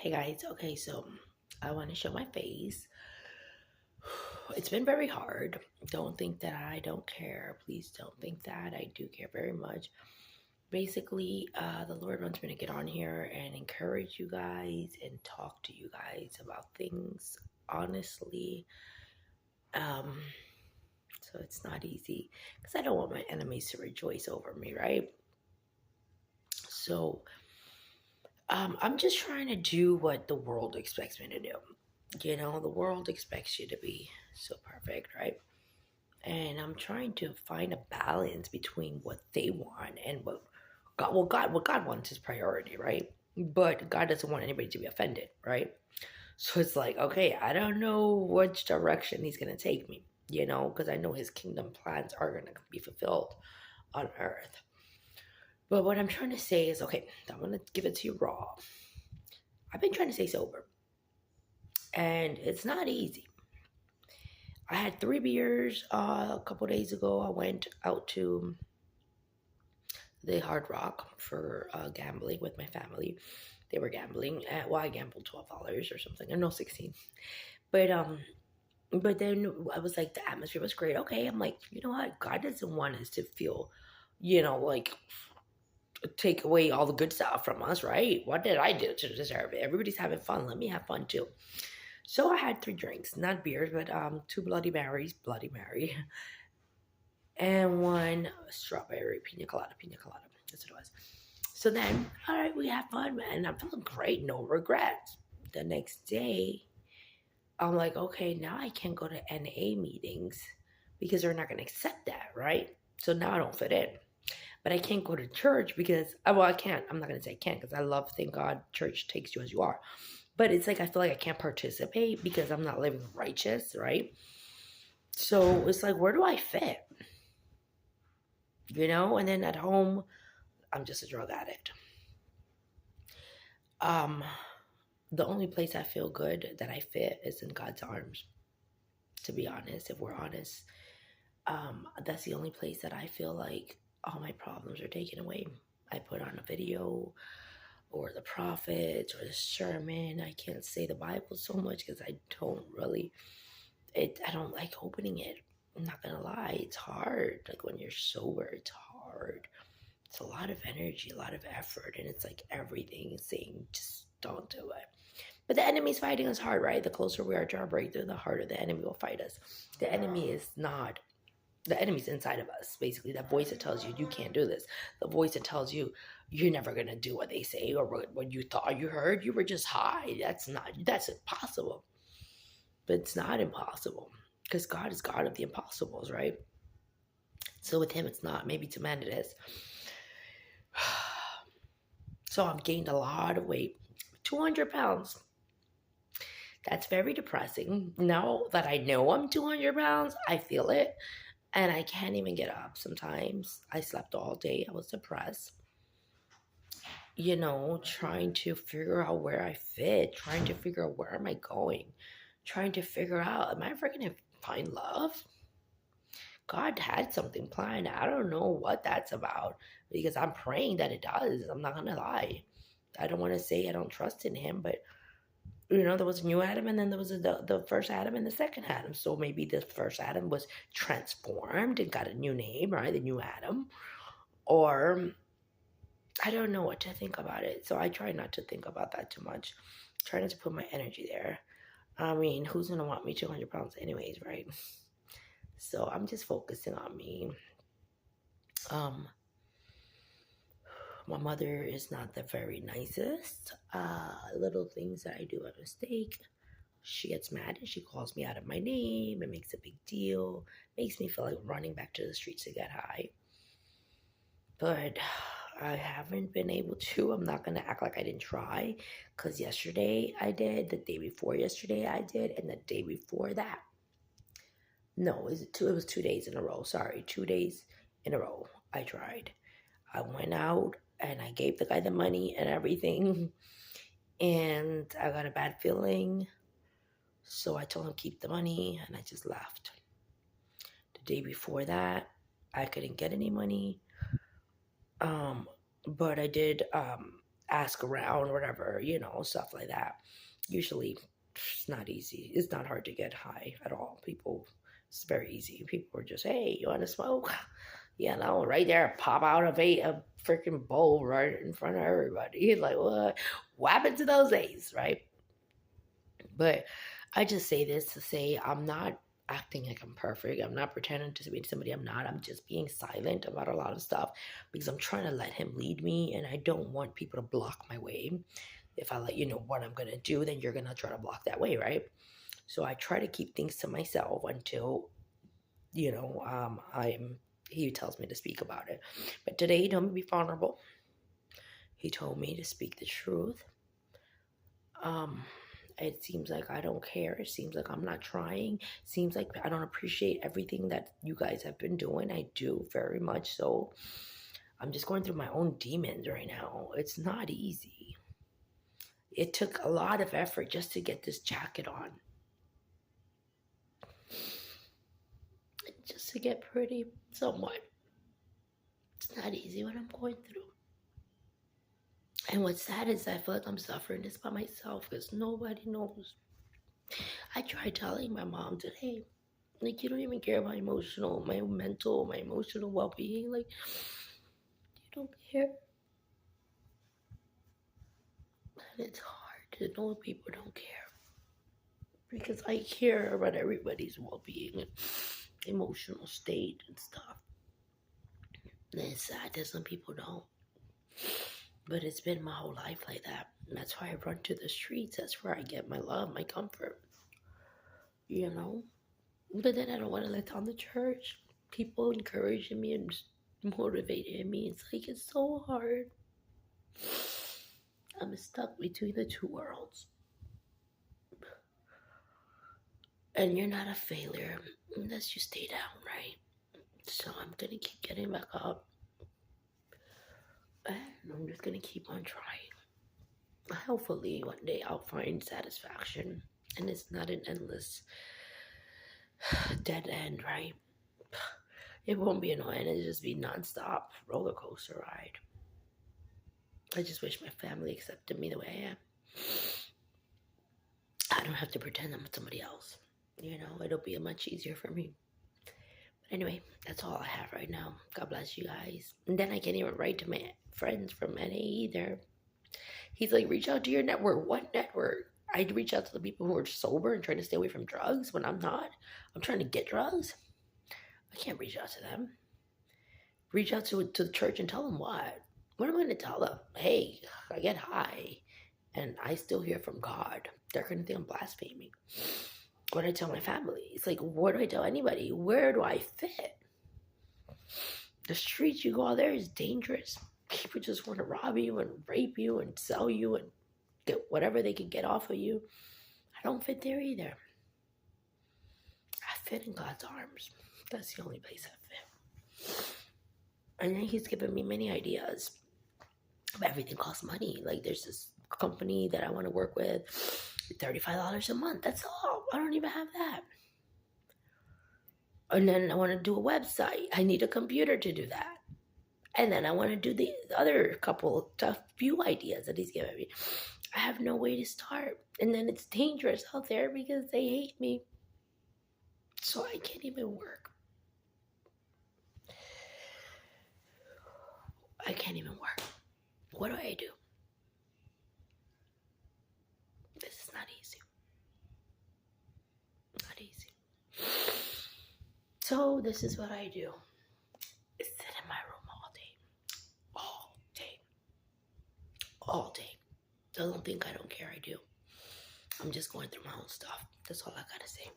Hey guys, okay, so I want to show my face. It's been very hard. Don't think that I don't care. Please don't think that. I do care very much. Basically, the Lord wants me to get on here and encourage you guys and talk to you guys about things honestly. Um, so it's not easy because I don't want my enemies to rejoice over me, right? So I'm just trying to do what the world expects me to do. The world expects you to be so perfect, right? And I'm trying to find a balance between what they want and what God wants is priority, right? But God doesn't want anybody to be offended, right? So it's like, okay, I don't know which direction He's gonna take me, because I know His kingdom plans are gonna be fulfilled on earth. But what I'm trying to say is, okay, I'm gonna give it to you raw. I've been trying to stay sober, and it's not easy. I had 3 beers a couple days ago. I went out to the Hard Rock for gambling with my family. They were gambling. I gambled $12 or something. No, 16. But but then I was like, the atmosphere was great. Okay, I'm like, you know what? God doesn't want us to feel, like take away all the good stuff from us, right? What did I do to deserve it? Everybody's having fun. Let me have fun too. So I had 3 drinks, not beers, but two Bloody Mary, and one strawberry pina colada. That's what it was. So then, all right, we had fun, man. And I'm feeling great, no regrets. The next day, I'm like, okay, now I can't go to NA meetings because they're not going to accept that, right? So now I don't fit in. But I can't go to church because, I can't. I'm not going to say I can't because I love, thank God, church takes you as you are. But it's like I feel like I can't participate because I'm not living righteous, right? So it's like, where do I fit? And then at home, I'm just a drug addict. Um, the only place I feel good that I fit is in God's arms. To be honest, if we're honest, that's the only place that I feel like all my problems are taken away. I put on a video or the prophets or the sermon. I can't say the Bible so much because I don't really. I don't like opening it. I'm not gonna lie, it's hard. Like when you're sober, it's hard. It's a lot of energy, a lot of effort, and it's like everything is saying just don't do it. But the enemy's fighting us hard, right? The closer we are to our breakthrough, the harder the enemy will fight us. The enemy is not. The enemy's inside of us, basically. That voice that tells you you can't do this. The voice that tells you you're never gonna do what they say or what you thought you heard. You were just high. That's impossible. But it's not impossible because God is God of the impossibles, right? So with Him, it's not. Maybe to man it is. So I've gained a lot of weight, 200 pounds. That's very depressing. Now that I know I'm 200 pounds, I feel it. And I can't even get up sometimes. I slept all day. I was depressed. Trying to figure out where I fit, trying to figure out where am I going, trying to figure out, am I ever going to find love? God had something planned. I don't know what that's about because I'm praying that it does. I'm not going to lie. I don't want to say I don't trust in Him, but there was a new Adam and then there was the first Adam and the second Adam. So maybe the first Adam was transformed and got a new name, right? The new Adam. Or I don't know what to think about it. So I try not to think about that too much. Try not to put my energy there. I mean, who's going to want me 200 pounds anyways, right? So I'm just focusing on me. My mother is not the very nicest. Little things that I do a mistake, she gets mad and she calls me out of my name and makes a big deal. Makes me feel like running back to the streets to get high. But I haven't been able to. I'm not going to act like I didn't try. Because yesterday I did. The day before yesterday I did. And the day before that. No, it was 2 days in a row. Sorry, 2 days in a row I tried. I went out and I gave the guy the money and everything. And I got a bad feeling. So I told him keep the money and I just left. The day before that, I couldn't get any money. But I did ask around, whatever, stuff like that. Usually, it's not easy. It's not hard to get high at all. People, it's very easy. People are just, hey, you want to smoke? Right there, pop out of a freaking bowl right in front of everybody. Like, what happened to those days, right? But I just say this to say I'm not acting like I'm perfect. I'm not pretending to be somebody I'm not. I'm just being silent about a lot of stuff because I'm trying to let him lead me, and I don't want people to block my way. If I let you know what I'm gonna do, then you're gonna try to block that way, right? So I try to keep things to myself until I'm. He tells me to speak about it. But today he told me to be vulnerable. He told me to speak the truth. Um, it seems like I don't care. It seems like I'm not trying. It seems like I don't appreciate everything that you guys have been doing. I do very much so. I'm just going through my own demons right now. It's not easy. It took a lot of effort just to get this jacket on. Just to get pretty somewhat. It's not easy what I'm going through. And what's sad is I feel like I'm suffering this by myself because nobody knows. I tried telling my mom today, like, you don't even care about my mental, my emotional well being. Like, you don't care. And it's hard to know people don't care because I care about everybody's well being and emotional state and stuff. And it's sad that some people don't. But it's been my whole life like that. And that's why I run to the streets. That's where I get my love, my comfort. But then I don't want to let down the church. People encouraging me and motivating me. It's like, it's so hard. I'm stuck between the two worlds. And you're not a failure unless you stay down, right? So I'm going to keep getting back up. And I'm just going to keep on trying. Hopefully, one day I'll find satisfaction. And it's not an endless dead end, right? It won't be annoying. It'll just be nonstop roller coaster ride. I just wish my family accepted me the way I am. I don't have to pretend I'm somebody else. It'll be much easier for me. But anyway, that's all I have right now. God bless you guys. And then I can't even write to my friends from NA either. He's like, reach out to your network. What network? I reach out to the people who are sober and trying to stay away from drugs when I'm not. I'm trying to get drugs. I can't reach out to them. Reach out to the church and tell them what? What am I going to tell them? Hey, I get high and I still hear from God. They're going to think I'm blaspheming. What do I tell my family? It's like, what do I tell anybody? Where do I fit? The streets you go out there is dangerous. People just want to rob you and rape you and sell you and get whatever they can get off of you. I don't fit there either. I fit in God's arms. That's the only place I fit. And then he's given me many ideas. But everything costs money. Like, there's this company that I want to work with, $35 a month. That's all. I don't even have that. And then I want to do a website. I need a computer to do that. And then I want to do the other few ideas that he's given me. I have no way to start. And then it's dangerous out there because they hate me. So I can't even work. I can't even work. What do I do? This is not easy. Not easy. So this is what I do. I sit in my room all day. All day. All day. Don't think I don't care. I do. I'm just going through my own stuff. That's all I gotta say.